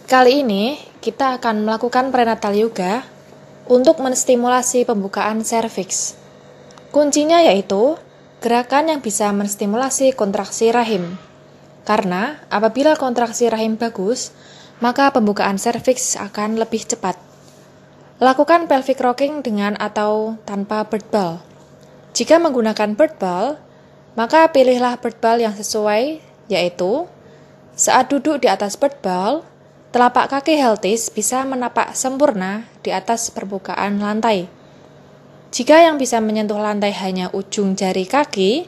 Kali ini kita akan melakukan prenatal yoga untuk menstimulasi pembukaan serviks. Kuncinya yaitu gerakan yang bisa menstimulasi kontraksi rahim. Karena apabila kontraksi rahim bagus, maka pembukaan serviks akan lebih cepat. Lakukan pelvic rocking dengan atau tanpa bird ball. Jika menggunakan bird ball, maka pilihlah bird ball yang sesuai, yaitu saat duduk di atas bird ball, telapak kaki heltis bisa menapak sempurna di atas permukaan lantai. Jika yang bisa menyentuh lantai hanya ujung jari kaki,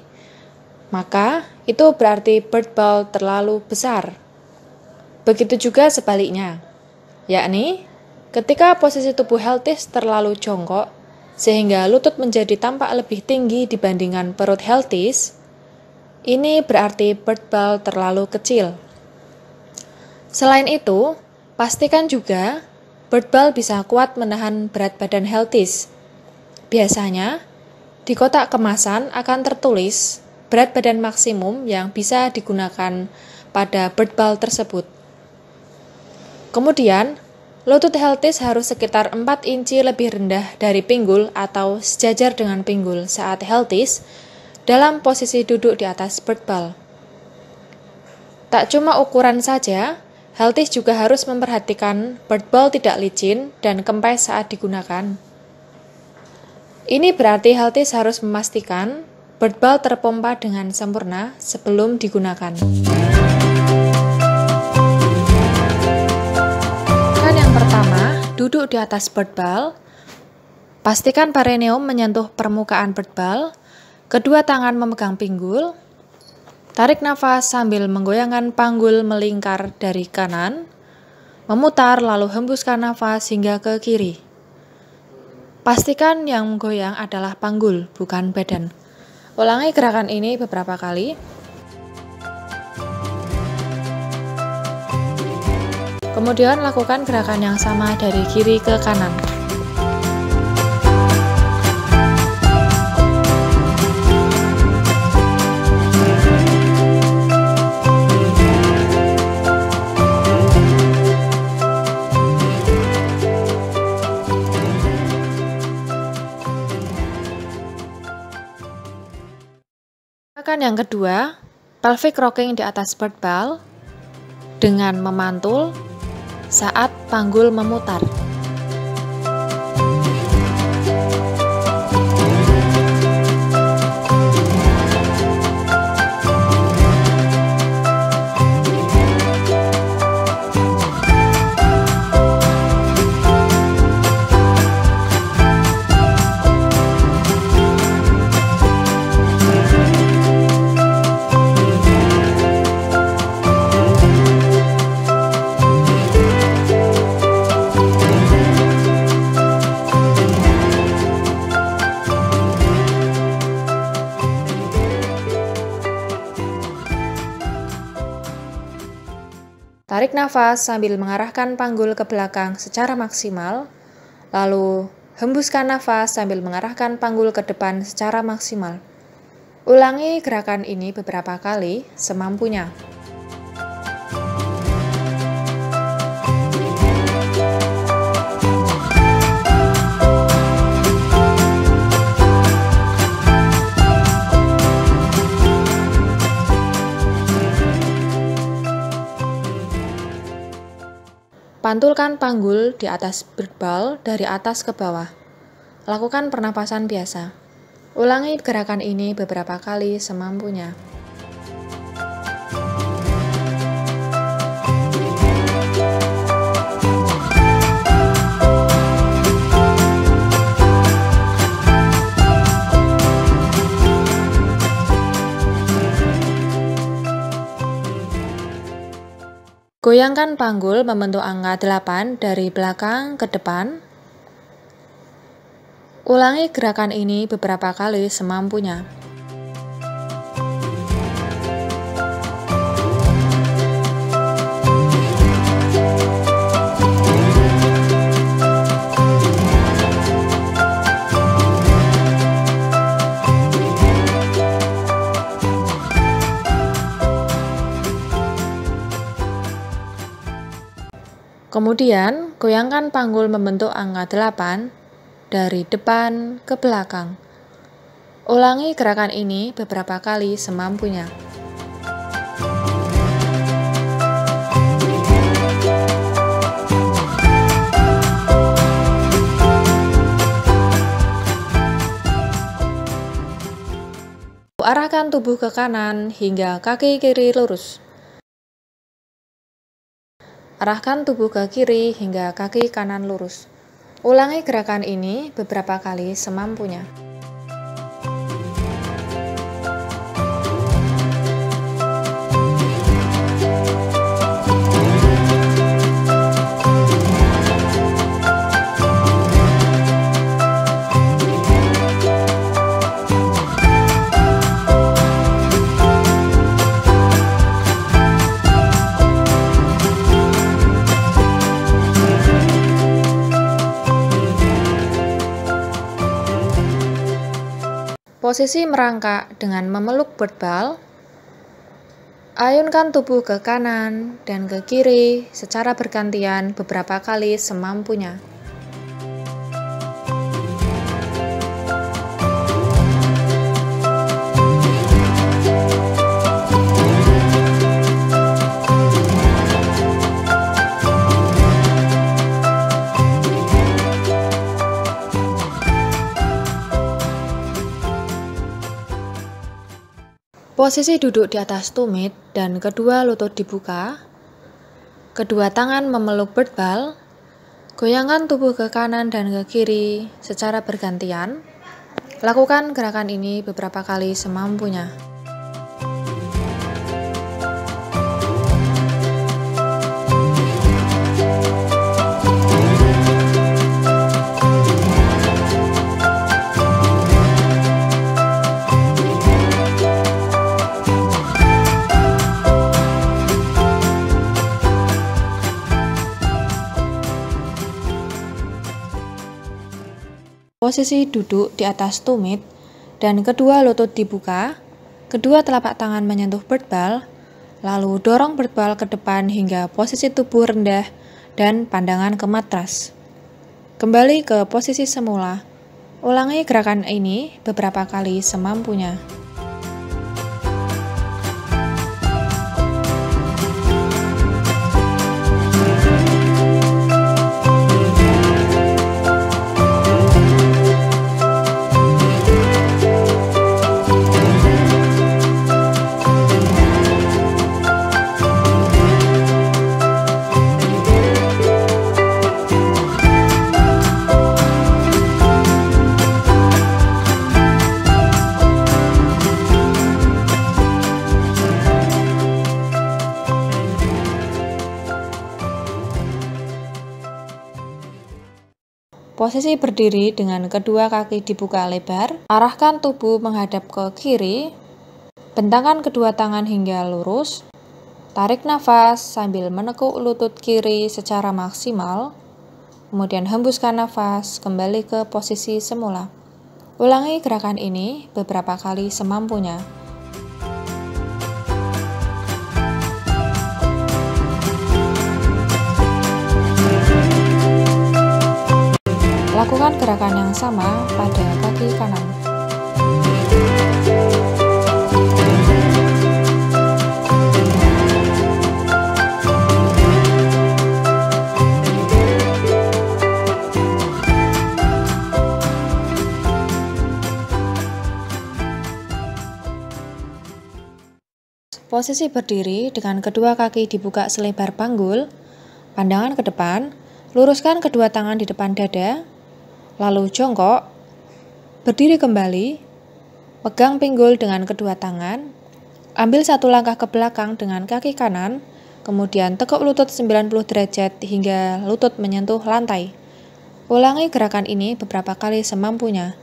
maka itu berarti bird ball terlalu besar. Begitu juga sebaliknya, yakni ketika posisi tubuh heltis terlalu jongkok, sehingga lutut menjadi tampak lebih tinggi dibandingkan perut heltis, ini berarti bird ball terlalu kecil. Selain itu, pastikan juga bird ball bisa kuat menahan berat badan heltis. Biasanya, di kotak kemasan akan tertulis berat badan maksimum yang bisa digunakan pada bird ball tersebut. Kemudian, lutut heltis harus sekitar 4 inci lebih rendah dari pinggul atau sejajar dengan pinggul saat heltis dalam posisi duduk di atas bird ball. Tak cuma ukuran saja, heltis juga harus memperhatikan bird ball tidak licin dan kempes saat digunakan. Ini berarti heltis harus memastikan bird ball terpompa dengan sempurna sebelum digunakan. Duduk di atas bird ball, pastikan perineum menyentuh permukaan bird ball, kedua tangan memegang pinggul, tarik nafas sambil menggoyangkan panggul melingkar dari kanan, memutar lalu hembuskan nafas hingga ke kiri. Pastikan yang menggoyang adalah panggul, bukan badan. Ulangi gerakan ini beberapa kali. Kemudian lakukan gerakan yang sama dari kiri ke kanan. Gerakan yang kedua, pelvic rocking di atas bird ball dengan memantul saat panggul memutar. Tarik nafas sambil mengarahkan panggul ke belakang secara maksimal, lalu hembuskan nafas sambil mengarahkan panggul ke depan secara maksimal. Ulangi gerakan ini beberapa kali semampunya. Pantulkan panggul di atas bird ball dari atas ke bawah. Lakukan pernapasan biasa. Ulangi gerakan ini beberapa kali semampunya. Goyangkan panggul membentuk angka 8 dari belakang ke depan. Ulangi gerakan ini beberapa kali semampunya. Kemudian, goyangkan panggul membentuk angka 8 dari depan ke belakang. Ulangi gerakan ini beberapa kali semampunya. Arahkan tubuh ke kanan hingga kaki kiri lurus. Arahkan tubuh ke kiri hingga kaki kanan lurus. Ulangi gerakan ini beberapa kali semampunya. Posisi merangkak dengan memeluk bird ball. Ayunkan tubuh ke kanan dan ke kiri secara bergantian beberapa kali semampunya. Posisi duduk di atas tumit dan kedua lutut dibuka. Kedua tangan memeluk bird ball. Goyangkan tubuh ke kanan dan ke kiri secara bergantian. Lakukan gerakan ini beberapa kali semampunya. Posisi duduk di atas tumit dan kedua lutut dibuka, kedua telapak tangan menyentuh bird ball, lalu dorong bird ball ke depan hingga posisi tubuh rendah dan pandangan ke matras. Kembali ke posisi semula. Ulangi gerakan ini beberapa kali semampunya. Posisi berdiri dengan kedua kaki dibuka lebar, arahkan tubuh menghadap ke kiri, bentangkan kedua tangan hingga lurus, tarik nafas sambil menekuk lutut kiri secara maksimal, kemudian hembuskan nafas kembali ke posisi semula. Ulangi gerakan ini beberapa kali semampunya. Lakukan gerakan yang sama pada kaki kanan. Posisi berdiri dengan kedua kaki dibuka selebar panggul, pandangan ke depan, luruskan kedua tangan di depan dada, lalu jongkok, berdiri kembali, pegang pinggul dengan kedua tangan, ambil satu langkah ke belakang dengan kaki kanan, kemudian tekuk lutut 90 derajat hingga lutut menyentuh lantai. Ulangi gerakan ini beberapa kali semampunya.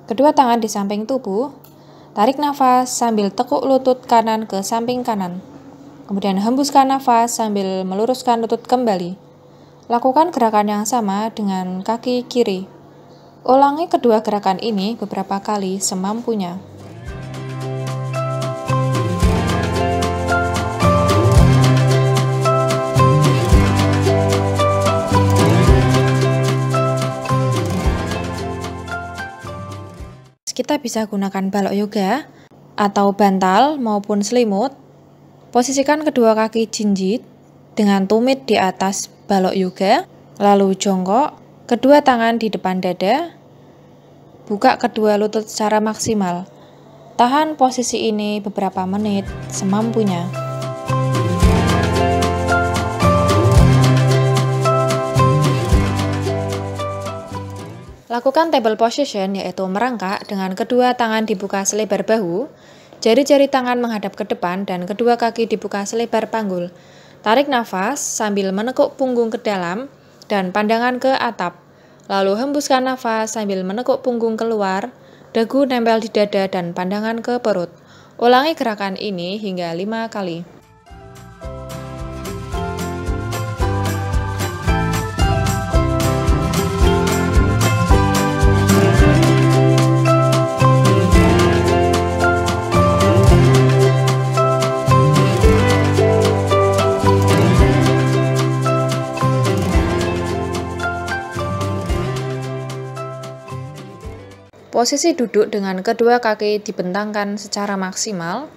Kedua tangan di samping tubuh. Tarik nafas sambil tekuk lutut kanan ke samping kanan. Kemudian hembuskan nafas sambil meluruskan lutut kembali. Lakukan gerakan yang sama dengan kaki kiri. Ulangi kedua gerakan ini beberapa kali semampunya. Kita bisa gunakan balok yoga atau bantal maupun selimut. Posisikan kedua kaki jinjit dengan tumit di atas balok yoga, lalu jongkok, kedua tangan di depan dada, buka kedua lutut secara maksimal. Tahan posisi ini beberapa menit semampunya. Lakukan table position, yaitu merangkak dengan kedua tangan dibuka selebar bahu, jari-jari tangan menghadap ke depan dan kedua kaki dibuka selebar panggul. Tarik nafas sambil menekuk punggung ke dalam dan pandangan ke atap. Lalu hembuskan nafas sambil menekuk punggung keluar, dagu nempel di dada dan pandangan ke perut. Ulangi gerakan ini hingga 5 kali. Posisi duduk dengan kedua kaki dibentangkan secara maksimal.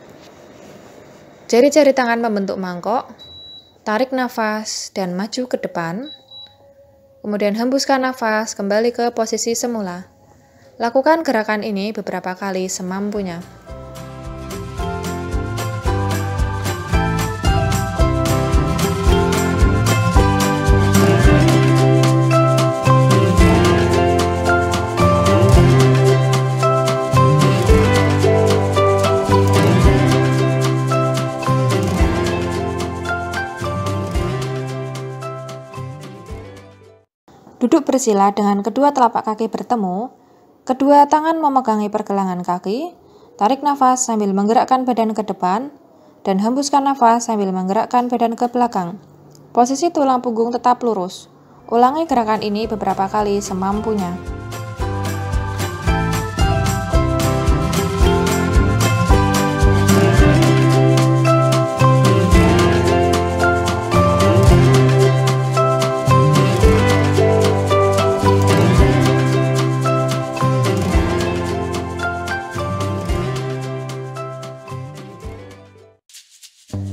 Jari-jari tangan membentuk mangkok. Tarik nafas dan maju ke depan. Kemudian hembuskan nafas kembali ke posisi semula. Lakukan gerakan ini beberapa kali semampunya. Duduk bersila dengan kedua telapak kaki bertemu, kedua tangan memegangi pergelangan kaki, tarik nafas sambil menggerakkan badan ke depan, dan hembuskan nafas sambil menggerakkan badan ke belakang. Posisi tulang punggung tetap lurus. Ulangi gerakan ini beberapa kali semampunya.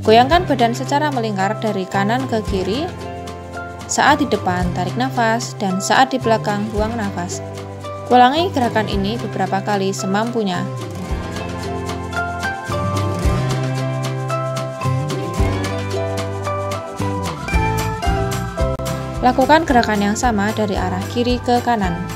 Goyangkan badan secara melingkar dari kanan ke kiri. Saat di depan, tarik nafas, dan saat di belakang, buang nafas. Ulangi gerakan ini beberapa kali semampunya. Lakukan gerakan yang sama dari arah kiri ke kanan.